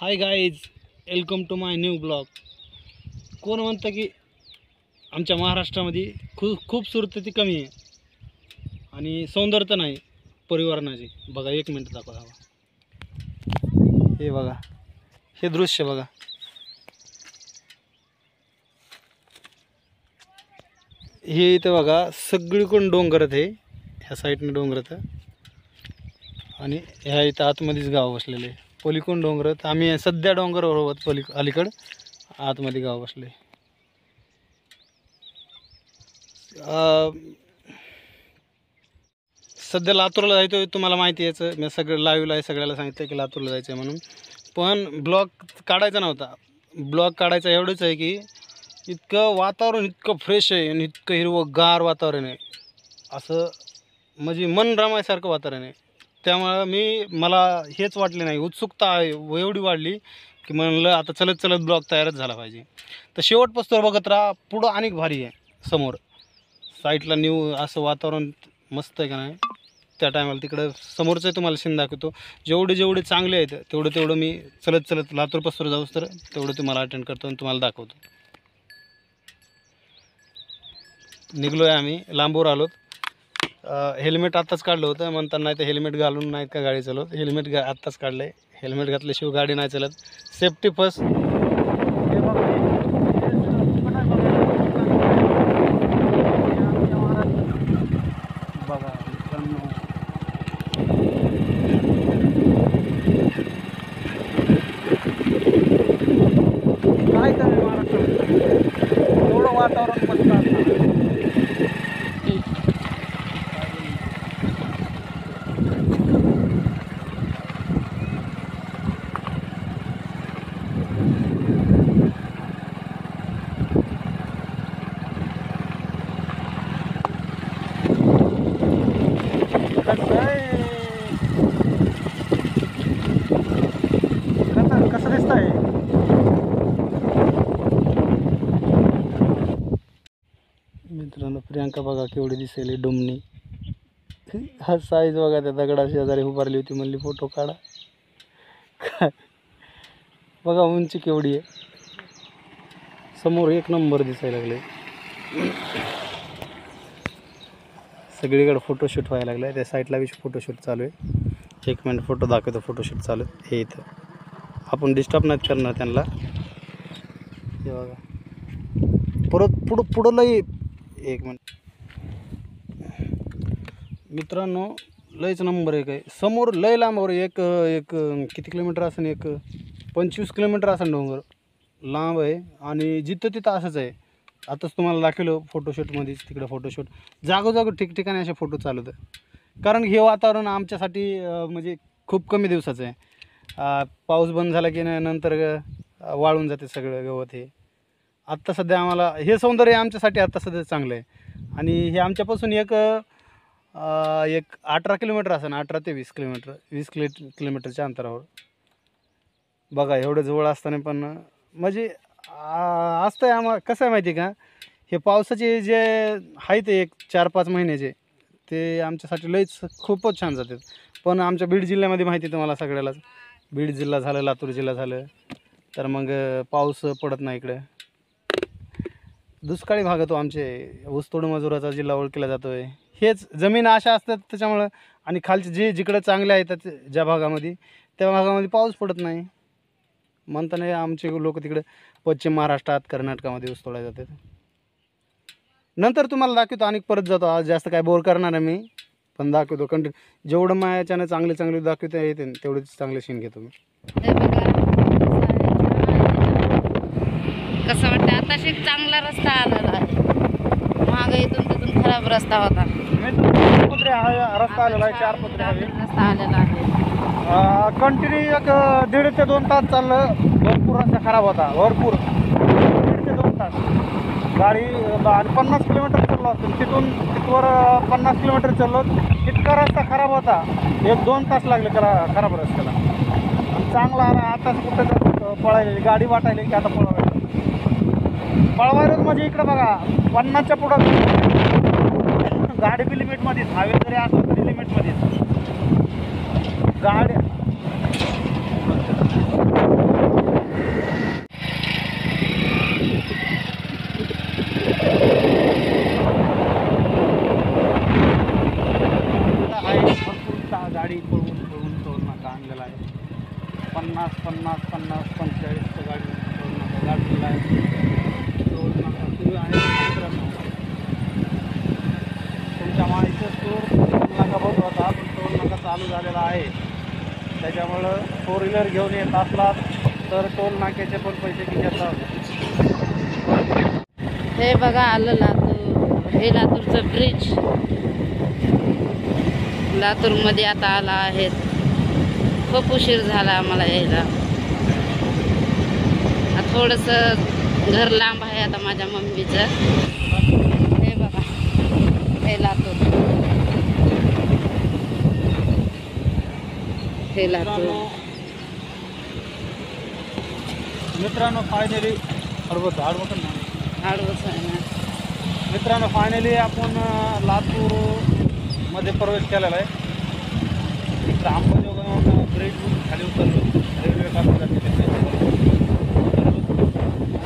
High guys, welcome to my new blog. कोण म्हणतं की आमच्या महाराष्ट्रामध्ये खूपसूरती कमी आहे आणि सौंदर्यता नाही परिवाराची. बघा, एक मिनट दाखवा. हे बघा, हे दृश्य बघा. हे इथं बघा, सगळीकडून डोंगरात आहे. ह्या साईडने डोंगरात आणि ह्या इथं आतमध्येच गाव बसलेले. पलीकडून डोंगरात आम्ही सध्या डोंगरावर आहोत. अलीकडं आतमध्ये गाव बसले. सध्या लातूरला जायचं आहे. तुम्हाला माहिती याचं मी सगळं लाईव्हला आहे, सगळ्याला सांगितलं की लातूरला जायचं आहे म्हणून. पण ब्लॉग काढायचा नव्हता. ब्लॉग काढायचा एवढंच आहे की इतकं वातावरण इतकं फ्रेश आहे आणि इतकं हिरवंगार वातावरण आहे, असं म्हणजे मन रमायसारखं वातावरण आहे. त्यामुळं मला हेच वाटले नाही, उत्सुकता एवढी वाढली की म्हणलं आता चलत चलत ब्लॉग तयारच झाला पाहिजे. तर शेवटपासून बघत राहा, पुढं अनेक भारी आहे. समोर साईडला असं वातावरण मस्त आहे का नाही. त्या टायमाला तिकडं समोरचं तुम्हाला सीन दाखवतो. जेवढे चांगले आहेत तेवढं मी चलत चलत लातूरपासून जाऊस तर तेवढं तुम्हाला अटेंड करतो आणि तुम्हाला दाखवतो. निघलो आहे आम्ही, लांबवर आलोत. हेल्मेट आत्ताच काढलं होतं, म्हणताना नाही तर हेल्मेट घालून नाहीत का गाडी चालवत. हेल्मेट आत्ताच काढलं आहे. हेल्मेट घातल्याशिवाय गाडी नाही चालत. Safety first. बघा काय चालू महाराष्ट्रात, एवढं वातावरण मस्त असणार. कसं दिसत आहे मित्रांनो. प्रियांका बघा केवढी दिसेल डुमणी. हा साईज बघा, त्या दगडा शेजारी उभारली होती, म्हणली फोटो काढा. काय बघा उंची केवढी आहे. समोर एक नंबर दिसायला लागले. सगळीकडे फोटोशूट व्हायला लागलं आहे. त्या साईडला बी फोटोशूट चालू आहे. एक मिनिट फोटो दाखवतो. फोटोशूट चालू आहे. हे इथं आपण डिस्टर्ब नाहीत करणार त्यांना. हे बघा, परत पुढं लई. एक मिनिट मित्रांनो, लयच नंबर एक आहे. समोर लय लांबवर एक किती किलोमीटर असेल, एक 25 किलोमीटर असेल डोंगर. लांब आहे आणि जिथं तिथं असंच आहे. आताच तुम्हाला दाखवलं फोटोशूटमध्येच. तिकडं फोटोशूट जागोजागो ठिकठिकाणी असे फोटो चालू होतं. कारण हे वातावरण आमच्यासाठी म्हणजे खूप कमी दिवसाचं आहे. पाऊस बंद झाला की नंतर वाळून जाते सगळं गवत. हे आत्ता सध्या आम्हाला हे सौंदर्य आमच्यासाठी आत्ता सध्या चांगलं आहे. आणि हे आमच्यापासून एक 18 किलोमीटर असेल, 18 ते 20 किलोमीटर, 20 किलोमीटरच्या अंतरावर. बघा, एवढं जवळ असताना पण म्हणजे असतं आहे. आम्हाला कसं आहे माहिती का, हे पावसाचे जे आहेत एक 4-5 महिन्याचे, ते आमच्यासाठी लईच खूपच छान जातात. पण आमच्या बीड जिल्ह्यामध्ये माहिती आहे तुम्हाला सगळ्यालाच, बीड जिल्हा झालं, लातूर जिल्हा झालं, तर मग पाऊस पडत नाही इकडे. दुष्काळी भाग तो आमचे. ऊसतोड मजुराचा जिल्हा ओळखला जातो आहे. हेच जमीन अशा असतात त्याच्यामुळं. आणि खालचे जिकडं चांगले आहेत ज्या भागामध्ये, त्या भागामध्ये पाऊस पडत नाही. म्हणताना आमचे लोक तिकडे पश्चिम महाराष्ट्रात, कर्नाटकामध्ये ऊस तोडायला जातात. नंतर तुम्हाला दाखवतो आणि परत जातो. आज जास्त काय बोर करणार आहे मी, पण दाखवतो कंटिन्यू. जेवढं माझ्याच्यानं चांगले दाखवता येते तेवढेच चांगले सीन घेतो मी. कसं वाटतं, आता चांगला रस्ता आलेला आहे. मागं इथून तिथून खराब रस्ता होता. रस्ता आलेला आहे, 4 पत्रे रस्ता आलेला आहे. कंटिन्यू एक 1.5 ते 2 तास चाललं. भरपूर रस्ता खराब होता, भरपूर 1.5 ते 2 तास गाडी. आणि 50 किलोमीटर चाललो असतो. तिथवर 50 किलोमीटर चाललो. इतका रस्ता खराब होता, 1-2 तास लागले खराब रस्त्याला. चांगला आता कुठं पळायला गाडी वाटायला की आता पळवायलाच. म्हणजे इकडं बघा, 50च्या पुढं गाडी बी लिमिटमध्येच. हवे जरी असलं तरी लिमिटमध्येच गाडी. 50 50 50 45 गाडी गाडीला आहे. टोल नाका सुरू आहे मित्रांनो. तुमच्या माहितीच टोल नाका बंद होता, पण टोल नाका चालू झालेला आहे. त्याच्यामुळं 4 व्हीलर घेऊन येत असलात तर टोल नाक्याचे पण पैसे घेतात. हे बघा आलं लातूर, हे लातूरचं ब्रिज लातूरमध्ये आता आला आहे. खूप उशीर झाला आम्हाला यायला. थोडंसं घर लांब आहे आता माझ्या मम्मीचं. हे बघा हे लातूर, हे लातूर. मित्रांनो फायनली आडवत ना आडवच आहे ना. मित्रांनो फायनली आपण लातूरमध्ये प्रवेश केलेला आहे. इकडं अंबाजोगाईवरून ब्रिजवरून खाली उतरलो, रेल्वे काढून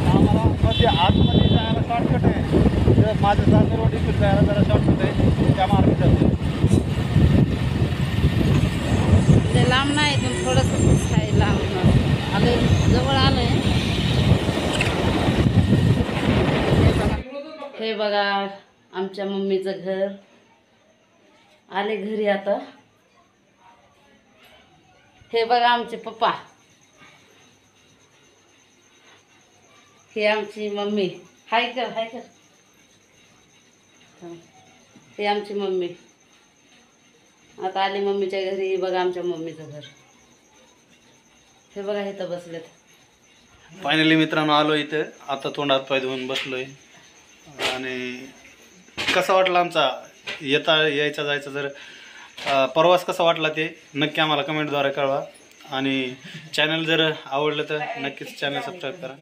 आम्हाला मध्ये आतमध्ये जायला शॉर्टकट आहे. तर माझं सासरवाडीतून जायला जरा शॉर्टकट आहे, त्या मार्गे जातो. ते लांब नाही, इथून थोडंसं आहे लांब आलं, जवळ आलंय. हे बघा आमच्या मम्मीचं घर. आले घरी आता. हे बघा आमचे पप्पा, हे आमची मम्मी. हाय कर हाय कर. हे आमची मम्मी. आता आली मम्मीच्या घरी. बघा आमच्या मम्मीचं घर. हे बघा इथं बसलेत. फायनली मित्रांनो आलो इथं. आता तोंडात पाय धुवून बसलोय. आणि कसा वाटला आमचा यायचा जायचा जर प्रवास कसा वाटला ते नक्की आम्हाला कमेंटद्वारे कळवा. आणि चॅनल जर आवडलं तर नक्कीच चॅनल सबस्क्राईब करा.